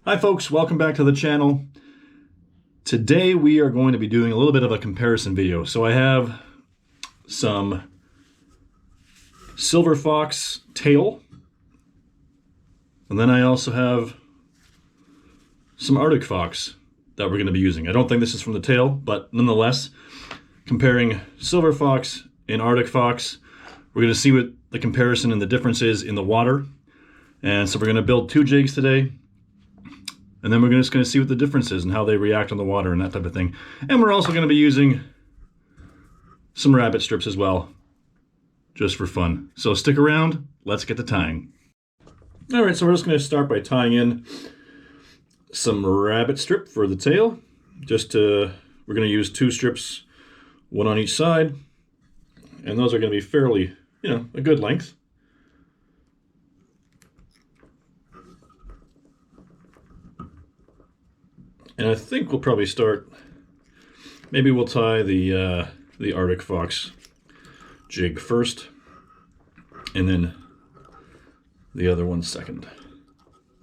Hi folks, welcome back to the channel. Today we are going to be doing a little bit of a comparison video. So I have some silver fox tail, and then I also have some Arctic fox that we're going to be using. I don't think this is from the tail, but nonetheless, comparing silver fox and Arctic fox, we're going to see what the comparison and the difference is in the water. And so we're going to build two jigs today. And then we're just going to see what the difference is and how they react on the water and that type of thing. And we're also going to be using some rabbit strips as well, just for fun. So stick around, let's get to tying. All right, so we're just going to start by tying in some rabbit strip for the tail. We're going to use two strips, one on each side. And those are going to be fairly, a good length. And I think we'll probably start, maybe we'll tie the Arctic fox jig first, and then the other one second,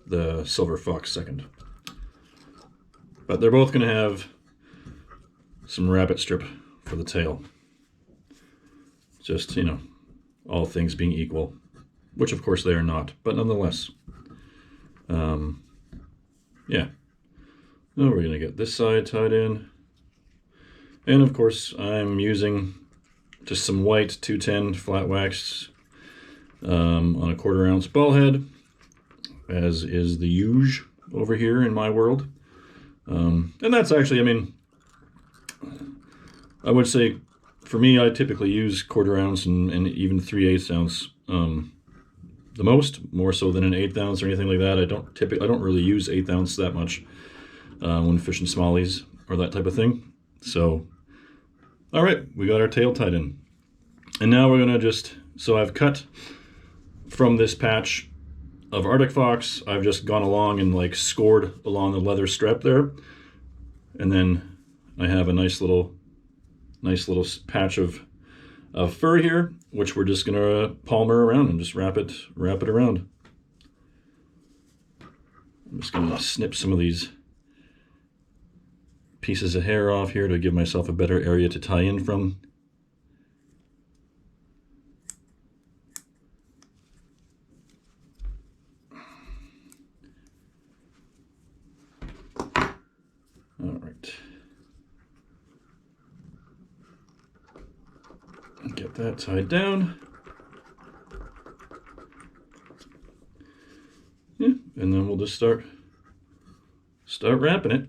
the silver fox second. But they're both going to have some rabbit strip for the tail. Just, all things being equal, which of course they are not, but nonetheless. Yeah. Now we're going to get this side tied in. And of course I'm using just some white 210 flat wax on a 1/4 ounce ball head, as is the usual over here in my world. And that's actually, I would say for me, I typically use 1/4 ounce and even 3/8 ounce the most, more so than an 1/8 ounce or anything like that. I don't really use 1/8 ounce that much when fishing smallies or that type of thing. So, all right, we got our tail tied in. And now we're gonna so I've cut from this patch of Arctic fox, I've just gone along and scored along the leather strap there. And then I have a nice little patch of fur here, which we're just gonna palmer around and just wrap it around. I'm just gonna snip some of these pieces of hair off here to give myself a better area to tie in from. All right. Get that tied down. Yeah, and then we'll just start wrapping it.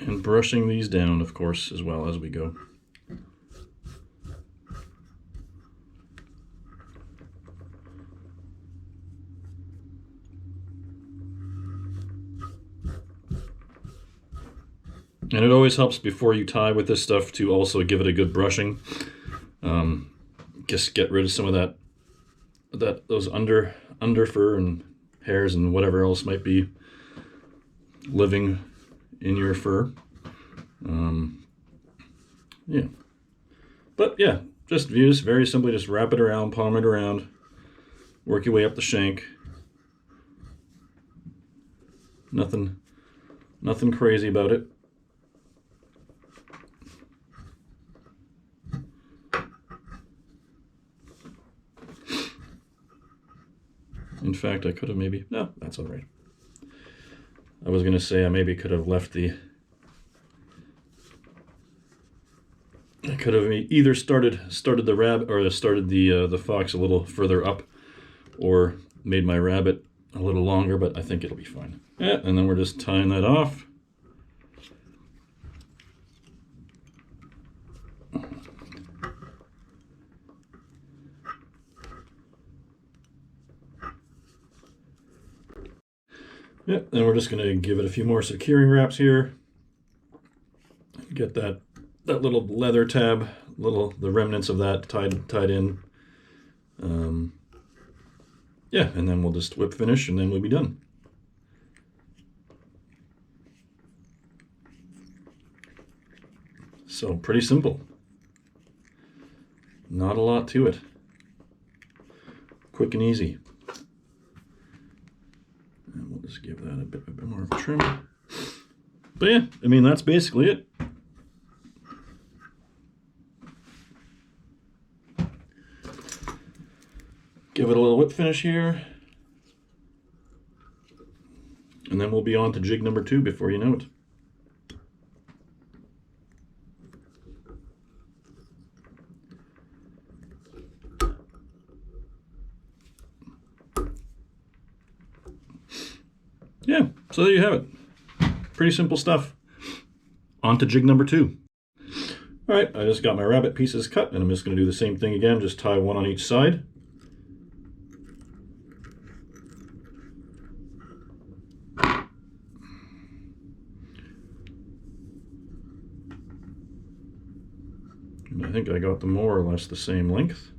And brushing these down, of course, as well as we go. And it always helps before you tie with this stuff to also give it a good brushing. Just get rid of some of those under fur and hairs and whatever else might be living in your fur. Yeah. But yeah, just very simply, just wrap it around, palm it around, work your way up the shank. Nothing crazy about it. In fact, I could have no, that's all right. I was going to say I maybe could have left I could have either started the rabbit or started the fox a little further up, or made my rabbit a little longer, but I think it'll be fine. Yeah, and then we're just tying that off. Yeah, then we're just going to give it a few more securing wraps here. Get that little leather tab, the remnants of that tied in. Yeah, and then we'll just whip finish, and then we'll be done. So pretty simple. Not a lot to it. Quick and easy. bit more of a trim. But yeah, I mean, that's basically it. Give it a little whip finish here. And then we'll be on to jig number 2 before you know it. Yeah, so there you have it. Pretty simple stuff. On to jig number 2. All right, I just got my rabbit pieces cut, and I'm just going to do the same thing again, just tie one on each side. And I think I got them more or less the same length.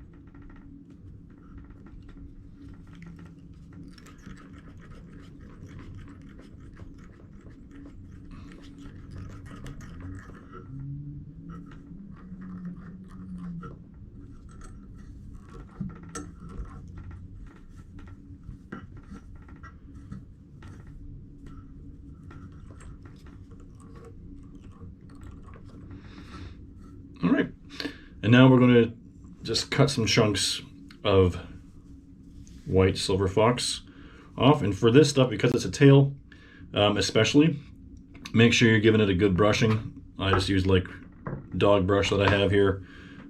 All right, and now we're going to just cut some chunks of white silver fox off. And for this stuff, because it's a tail, especially, make sure you're giving it a good brushing. I just use like dog brush that I have here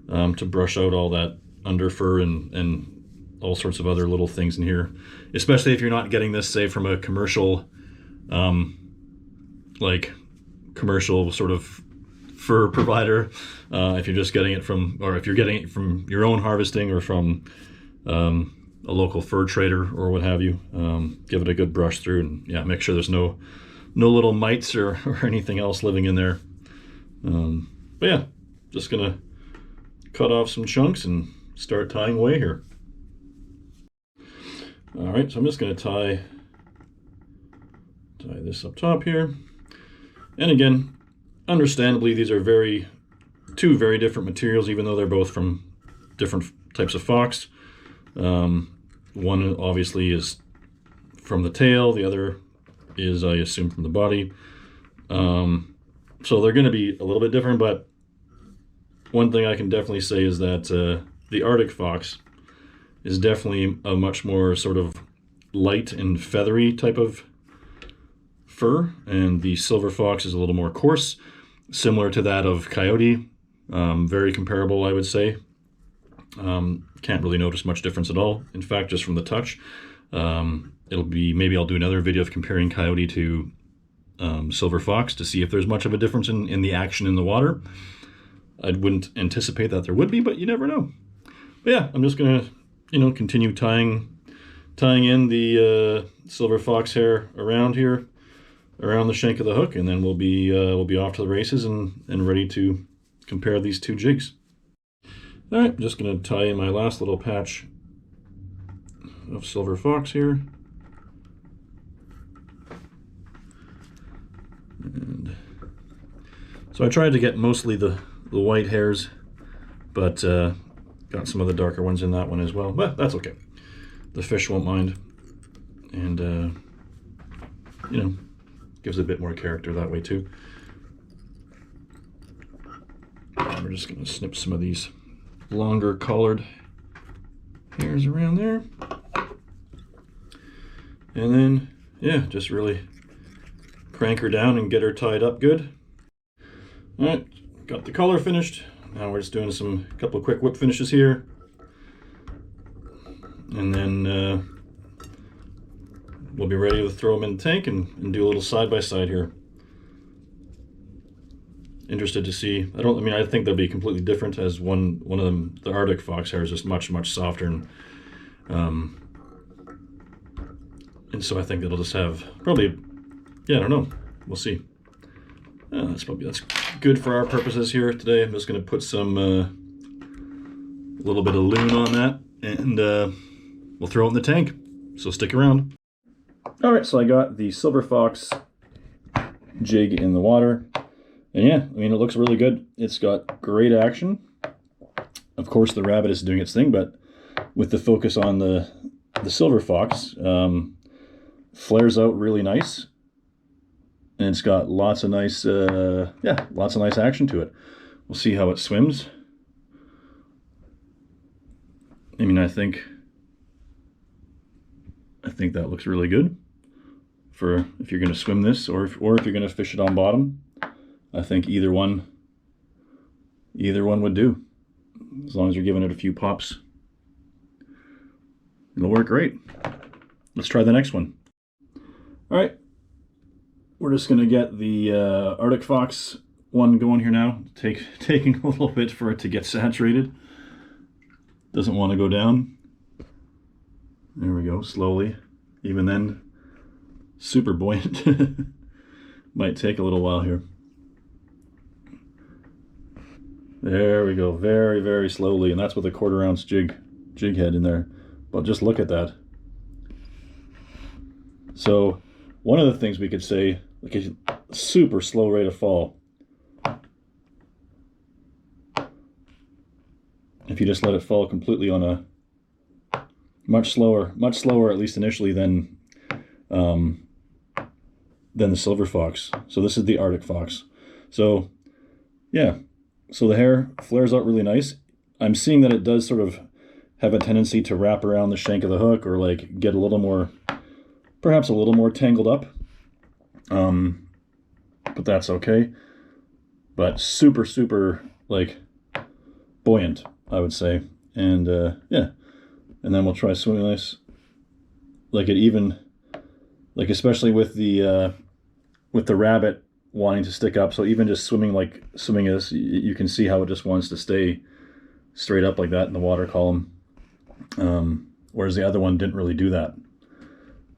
to brush out all that under fur and all sorts of other little things in here, especially if you're not getting this, say, from a commercial, like commercial sort of fur provider. If you're just getting it from, or if you're getting it from your own harvesting or from a local fur trader or what have you, give it a good brush through, and yeah, make sure there's no little mites or anything else living in there. But yeah, just gonna cut off some chunks and start tying away here. All right, so I'm just gonna tie this up top here, and again, understandably, these are two very different materials, even though they're both from different types of fox. One obviously is from the tail, the other is, I assume, from the body. So they're going to be a little bit different, but one thing I can definitely say is that the Arctic fox is definitely a much more sort of light and feathery type of fur, and the silver fox is a little more coarse, similar to that of coyote. Very comparable, I would say. Can't really notice much difference at all. In fact, just from the touch, maybe I'll do another video of comparing coyote to silver fox to see if there's much of a difference in the action in the water. I wouldn't anticipate that there would be, but you never know. But yeah, I'm just gonna, continue tying in the silver fox hair around here, around the shank of the hook, and then we'll be off to the races and ready to compare these two jigs. All right, I'm just going to tie in my last little patch of silver fox here. And so I tried to get mostly the white hairs, but got some of the darker ones in that one as well. But that's okay. The fish won't mind. And, gives a bit more character that way too. And we're just going to snip some of these longer collared hairs around there. And then, yeah, just really crank her down and get her tied up good. All right, got the collar finished. Now we're just doing a couple of quick whip finishes here. And then we'll be ready to throw them in the tank and do a little side-by-side here. Interested to see. I think they'll be completely different, as one of them, the Arctic fox hair, is just much softer, and so I think it'll just have probably, yeah, I don't know, we'll see. That's good for our purposes here today. I'm just going to put some a little bit of loon on that, and we'll throw it in the tank. So stick around. All right, so I got the silver fox jig in the water. And yeah, it looks really good. It's got great action. Of course, the rabbit is doing its thing, but with the focus on the silver fox, flares out really nice. and it's got lots of nice, yeah, lots of nice action to it. We'll see how it swims. I mean, I think that looks really good for if you're going to swim this, or if you're going to fish it on bottom. I think either one would do, as long as you're giving it a few pops. It'll work great. Let's try the next one. All right, we're just going to get the Arctic Fox one going here now. Taking a little bit for it to get saturated. Doesn't want to go down. There we go, slowly. Even then, super buoyant. Might take a little while here. There we go, very, very slowly, and that's with a 1/4 ounce jig head in there. But just look at that. So one of the things we could say, like a super slow rate of fall. If you just let it fall completely on a much slower, at least initially, than the silver fox. So this is the Arctic Fox. So yeah, so the hair flares out really nice. I'm seeing that it does sort of have a tendency to wrap around the shank of the hook, or like get a little more, perhaps a little more tangled up. But that's okay. But super, super like buoyant, I would say. And yeah, and then we'll try swimming this like it even, like especially with the rabbit wanting to stick up. So even just swimming this, you can see how it just wants to stay straight up like that in the water column. Whereas the other one didn't really do that.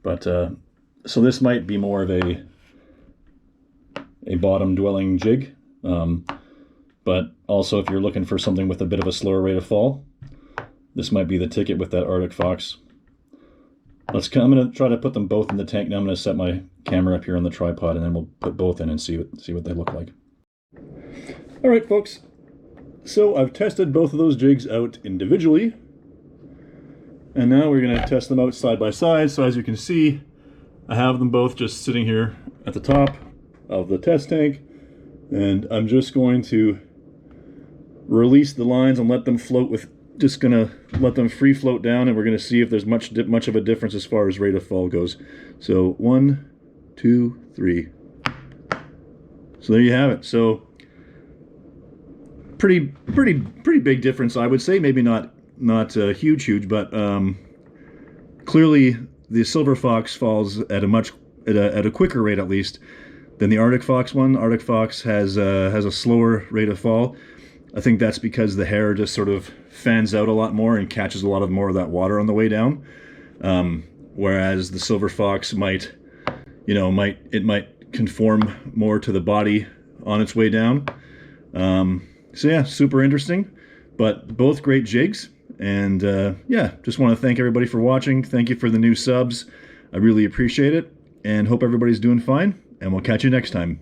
But so this might be more of a bottom dwelling jig. But also if you're looking for something with a bit of a slower rate of fall, this might be the ticket with that Arctic Fox. I'm going to try to put them both in the tank. Now I'm going to set my camera up here on the tripod, and then we'll put both in and see what they look like. All right, folks. So I've tested both of those jigs out individually, and now we're going to test them out side by side. So as you can see, I have them both just sitting here at the top of the test tank, and I'm just going to release the lines and let them float with. Just gonna let them free float down, and we're gonna see if there's much of a difference as far as rate of fall goes. So 1, 2, 3. So there you have it. So pretty big difference, I would say. Maybe not huge, but clearly the silver fox falls at a quicker rate, at least, than the Arctic Fox one. Arctic Fox has a slower rate of fall. I think that's because the hair just sort of fans out a lot more and catches a lot more of that water on the way down. Whereas the silver fox might conform more to the body on its way down. So yeah, super interesting, but both great jigs. And yeah, just want to thank everybody for watching. Thank you for the new subs. I really appreciate it, and hope everybody's doing fine, and we'll catch you next time.